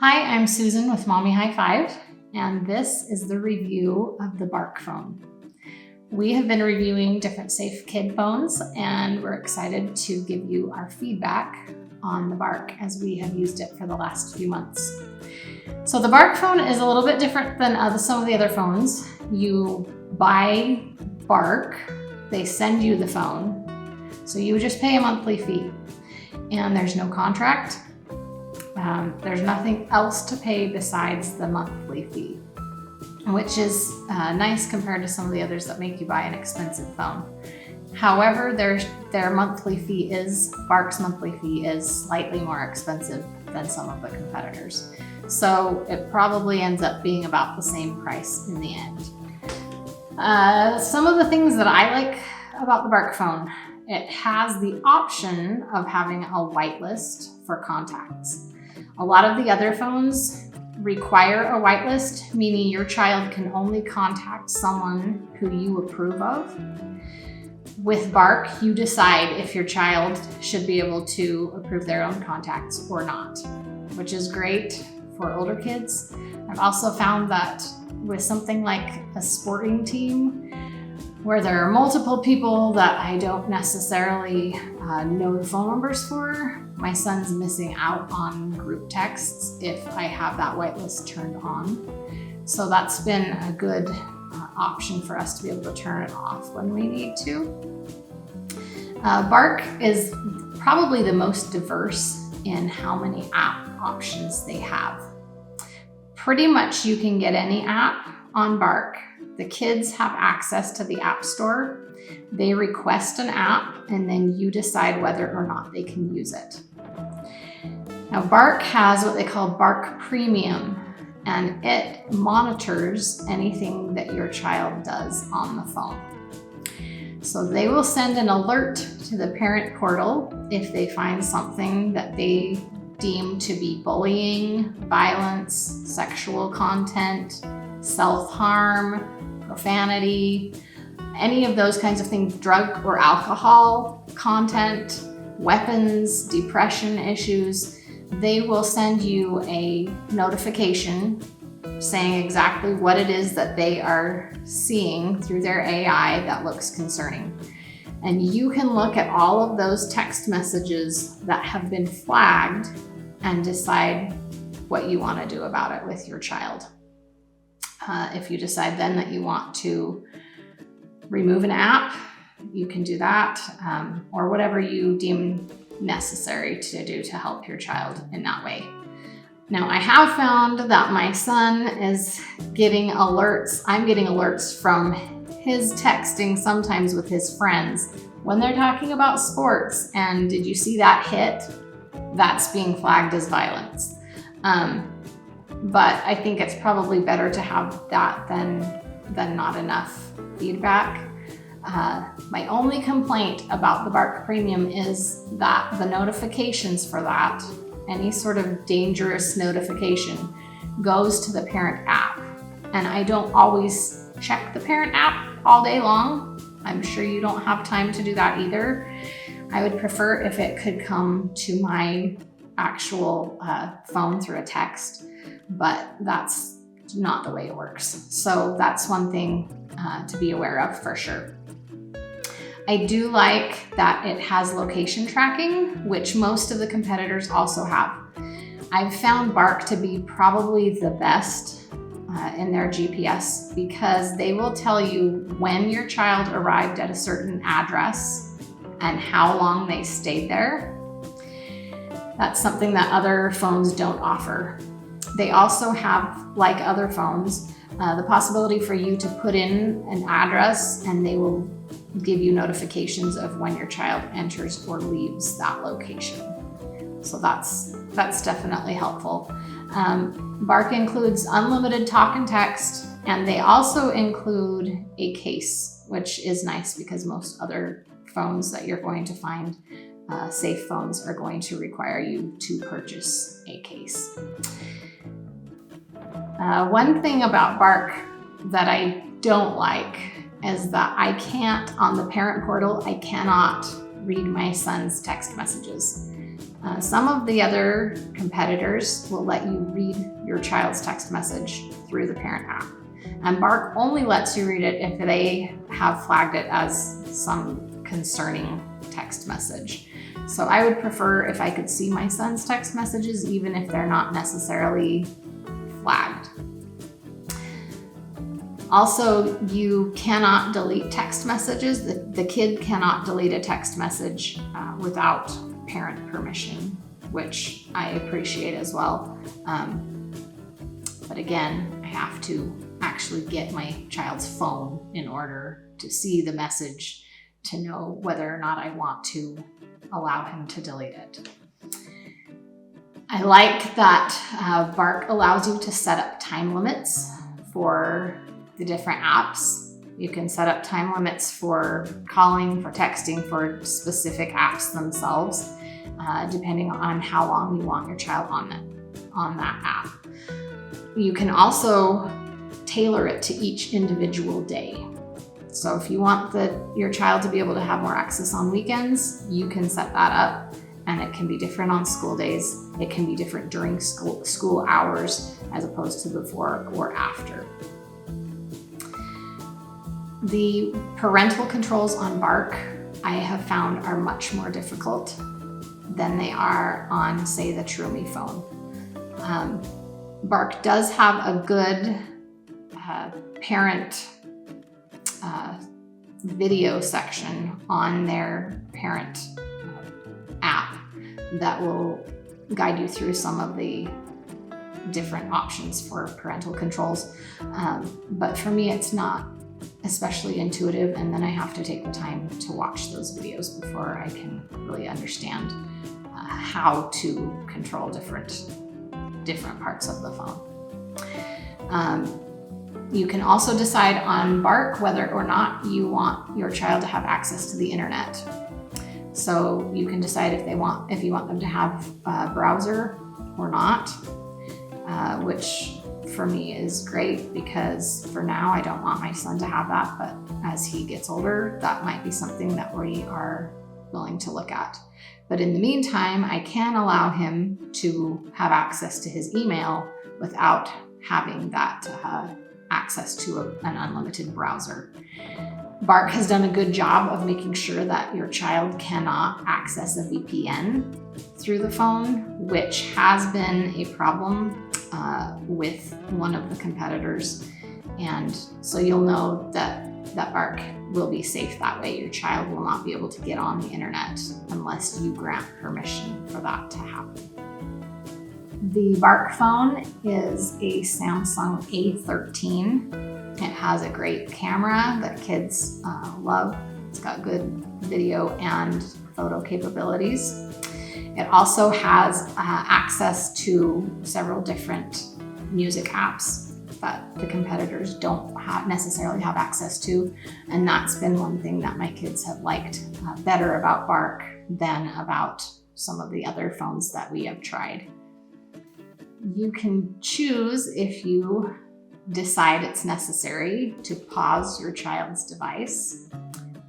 Hi, I'm Susan with Mommy High Five, and this is the review of the Bark phone. We have been reviewing different safe kid phones, and we're excited to give you our feedback on the Bark as we have used it for the last few months. So the Bark phone is a little bit different than some of the other phones. You buy Bark, they send you the phone, so you just pay a monthly fee, and there's no contract. There's nothing else to pay besides the monthly fee, which is nice compared to some of the others that make you buy an expensive phone. However, Bark's monthly fee is slightly more expensive than some of the competitors. So it probably ends up being about the same price in the end. Some of the things that I like about the Bark phone, it has the option of having a whitelist for contacts. A lot of the other phones require a whitelist, meaning your child can only contact someone who you approve of. With Bark, you decide if your child should be able to approve their own contacts or not, which is great for older kids. I've also found that with something like a sporting team, where there are multiple people that I don't necessarily know the phone numbers for, my son's missing out on group texts if I have that whitelist turned on. So that's been a good option for us to be able to turn it off when we need to. Bark is probably the most diverse in how many app options they have. Pretty much you can get any app on Bark. The kids have access to the App Store. They request an app, and then you decide whether or not they can use it. Now, Bark has what they call Bark Premium, and it monitors anything that your child does on the phone. So they will send an alert to the parent portal if they find something that they deem to be bullying, violence, sexual content, self-harm, profanity, any of those kinds of things, drug or alcohol content, weapons, depression issues. They will send you a notification saying exactly what it is that they are seeing through their AI that looks concerning. And you can look at all of those text messages that have been flagged and decide what you want to do about it with your child. If you decide then that you want to remove an app, you can do that, or whatever you deem necessary to do to help your child in that way. Now, I have found that my son is getting alerts. I'm getting alerts from his texting sometimes with his friends when they're talking about sports. And did you see that hit? That's being flagged as violence. But I think it's probably better to have that than not enough feedback. My only complaint about the Bark Premium is that the notifications for that, any sort of dangerous notification, goes to the parent app. And I don't always check the parent app all day long. I'm sure you don't have time to do that either. I would prefer if it could come to my actual phone through a text, but that's not the way it works. So that's one thing to be aware of for sure. I do like that it has location tracking, which most of the competitors also have. I've found Bark to be probably the best in their GPS because they will tell you when your child arrived at a certain address and how long they stayed there. That's something that other phones don't offer. They also have, like other phones, the possibility for you to put in an address and they will give you notifications of when your child enters or leaves that location. So that's definitely helpful. Bark includes unlimited talk and text, and they also include a case, which is nice because most other phones that you're going to find, safe phones, are going to require you to purchase a case. One thing about Bark that I don't like is that I can't, on the parent portal, I cannot read my son's text messages. Some of the other competitors will let you read your child's text message through the parent app. And Bark only lets you read it if they have flagged it as some concerning text message. So I would prefer if I could see my son's text messages, even if they're not necessarily flagged. Also, you cannot delete text messages. The kid cannot delete a text message without parent permission, which I appreciate as well. But again, I have to actually get my child's phone in order to see the message to know whether or not I want to allow him to delete it. I like that Bark allows you to set up time limits for the different apps. You can set up time limits for calling, for texting, for specific apps themselves, depending on how long you want your child on that app. You can also tailor it to each individual day. So if you want your child to be able to have more access on weekends, you can set that up, and it can be different on school days. It can be different during school hours as opposed to before or after. The parental controls on Bark, I have found, are much more difficult than they are on, say, the Trumi phone. Bark does have a good parent video section on their parent app that will guide you through some of the different options for parental controls. But for me, it's not especially intuitive, and then I have to take the time to watch those videos before I can really understand how to control different parts of the phone. You can also decide on Bark whether or not you want your child to have access to the internet. So you can decide if you want them to have a browser or not, which for me is great, because for now I don't want my son to have that, but as he gets older, that might be something that we are willing to look at. But in the meantime, I can allow him to have access to his email without having that access to an unlimited browser. Bark has done a good job of making sure that your child cannot access a VPN through the phone, which has been a problem with one of the competitors. And so you'll know that Bark will be safe that way. Your child will not be able to get on the internet unless you grant permission for that to happen. The Bark phone is a Samsung A13. It has a great camera that kids love. It's got good video and photo capabilities. It also has access to several different music apps that the competitors don't necessarily have access to. And that's been one thing that my kids have liked better about Bark than about some of the other phones that we have tried. You can choose, if you decide it's necessary, to pause your child's device,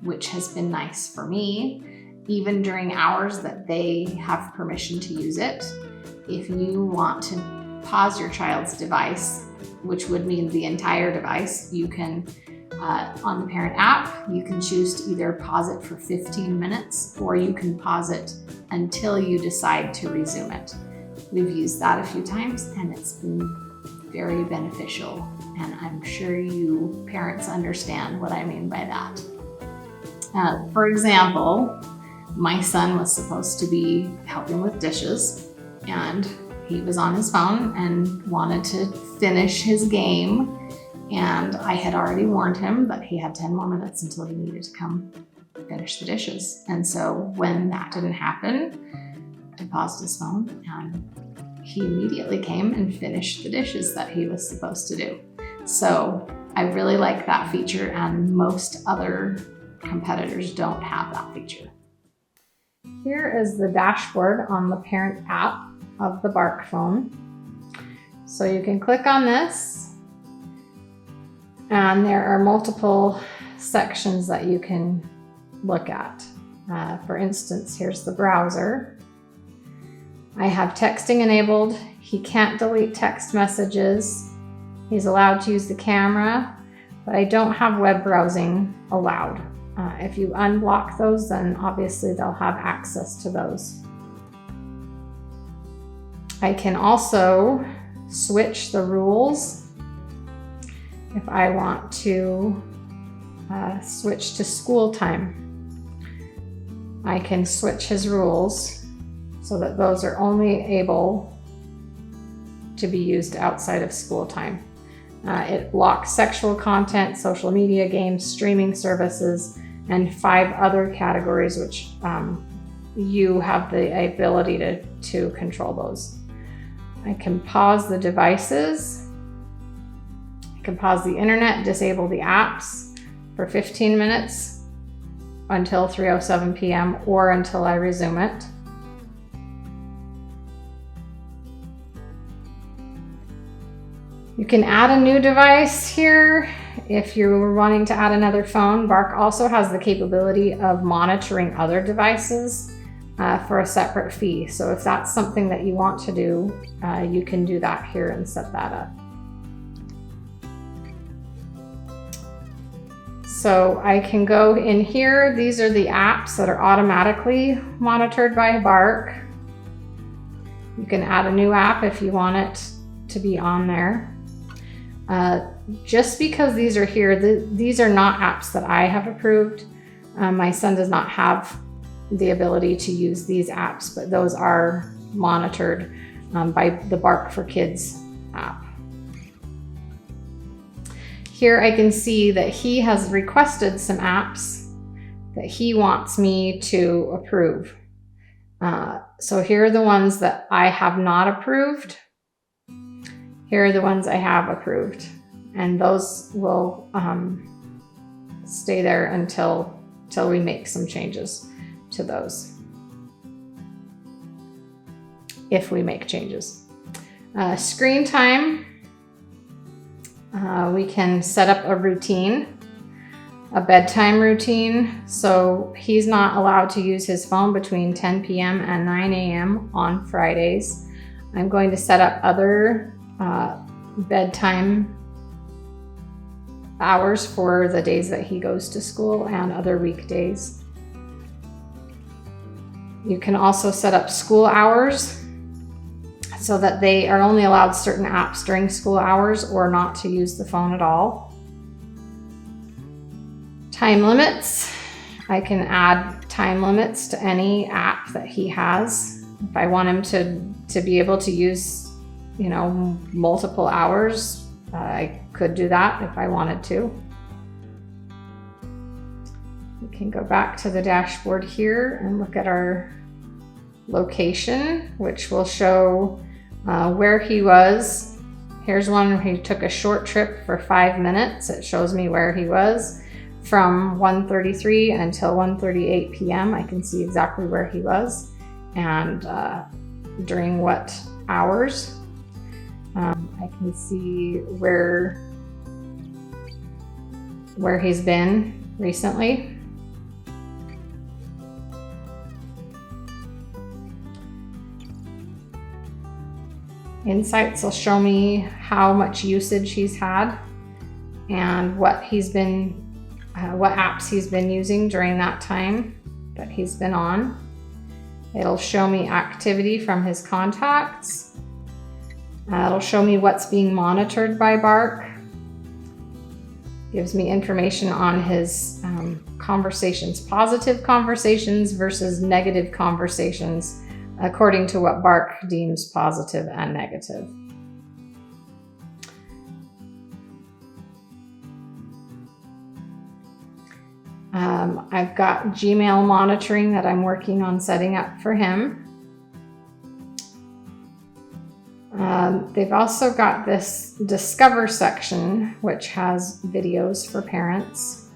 which has been nice for me, even during hours that they have permission to use it. If you want to pause your child's device, which would mean the entire device, you can, on the parent app, you can choose to either pause it for 15 minutes or you can pause it until you decide to resume it. We've used that a few times and it's been very beneficial, and I'm sure you parents understand what I mean by that. For example, my son was supposed to be helping with dishes, and he was on his phone and wanted to finish his game, and I had already warned him that he had 10 more minutes until he needed to come finish the dishes. And so when that didn't happen, I paused his phone and he immediately came and finished the dishes that he was supposed to do. So I really like that feature, and most other competitors don't have that feature. Here is the dashboard on the parent app of the Bark phone. So you can click on this, and there are multiple sections that you can look at. For instance, here's the browser. I have texting enabled. He can't delete text messages. He's allowed to use the camera, but I don't have web browsing allowed. If you unblock those, then obviously they'll have access to those. I can also switch the rules if I want to switch to school time. I can switch his rules so that those are only able to be used outside of school time. It blocks sexual content, social media, games, streaming services, and 5 other categories which you have the ability to control those. I can pause the devices. I can pause the internet, disable the apps for 15 minutes until 3:07 p.m. or until I resume it. You can add a new device here if you're wanting to add another phone. Bark also has the capability of monitoring other devices for a separate fee. So if that's something that you want to do, you can do that here and set that up. So I can go in here. These are the apps that are automatically monitored by Bark. You can add a new app if you want it to be on there. Just because these are here, these are not apps that I have approved. My son does not have the ability to use these apps, but those are monitored by the Bark for Kids app. Here I can see that he has requested some apps that he wants me to approve. So here are the ones that I have not approved. Here are the ones I have approved, and those will stay there until we make some changes to those, if we make changes. Screen time, we can set up a routine, a bedtime routine. So he's not allowed to use his phone between 10 p.m. and 9 a.m. on Fridays. I'm going to set up other bedtime hours for the days that he goes to school and other weekdays. You can also set up school hours so that they are only allowed certain apps during school hours or not to use the phone at all. Time limits. I can add time limits to any app that he has. If I want him to be able to use multiple hours, I could do that if I wanted to. We can go back to the dashboard here and look at our location, which will show where he was. Here's one where he took a short trip for 5 minutes. It shows me where he was from 1:33 until 1:38 p.m. I can see exactly where he was and during what hours. I can see where he's been recently. Insights will show me how much usage he's had and what apps he's been using during that time that he's been on. It'll show me activity from his contacts. It'll show me what's being monitored by Bark. Gives me information on his conversations, positive conversations versus negative conversations, according to what Bark deems positive and negative. I've got Gmail monitoring that I'm working on setting up for him. They've also got this Discover section, which has videos for parents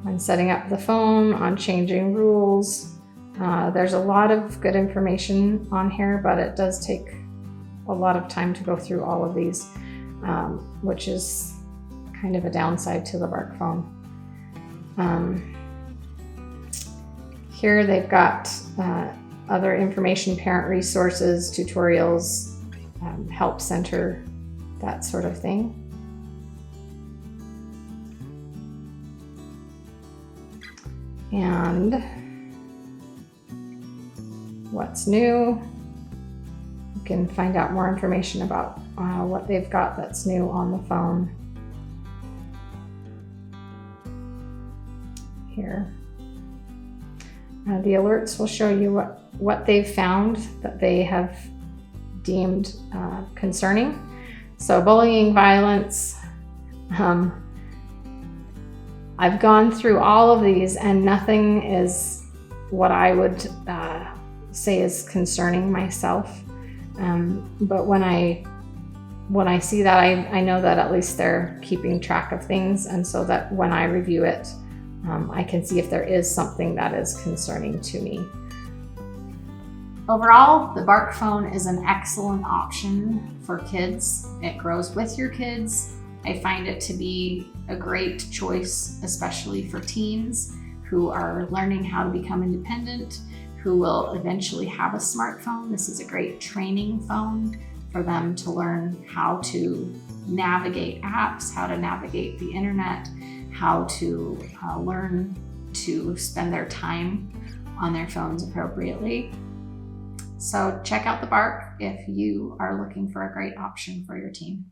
on setting up the phone, on changing rules. There's a lot of good information on here, but it does take a lot of time to go through all of these, which is kind of a downside to the Bark phone. Here they've got other information, parent resources, tutorials, help center, that sort of thing. And what's new? You can find out more information about what they've got that's new on the phone here. The alerts will show you what they've found that they have deemed concerning. So bullying, violence. I've gone through all of these and nothing is what I would say is concerning myself. But when I see that, I know that at least they're keeping track of things, and so that when I review it, I can see if there is something that is concerning to me. Overall, the Bark phone is an excellent option for kids. It grows with your kids. I find it to be a great choice, especially for teens who are learning how to become independent, who will eventually have a smartphone. This is a great training phone for them to learn how to navigate apps, how to navigate the internet, how to learn to spend their time on their phones appropriately. So check out the Bark if you are looking for a great option for your teen.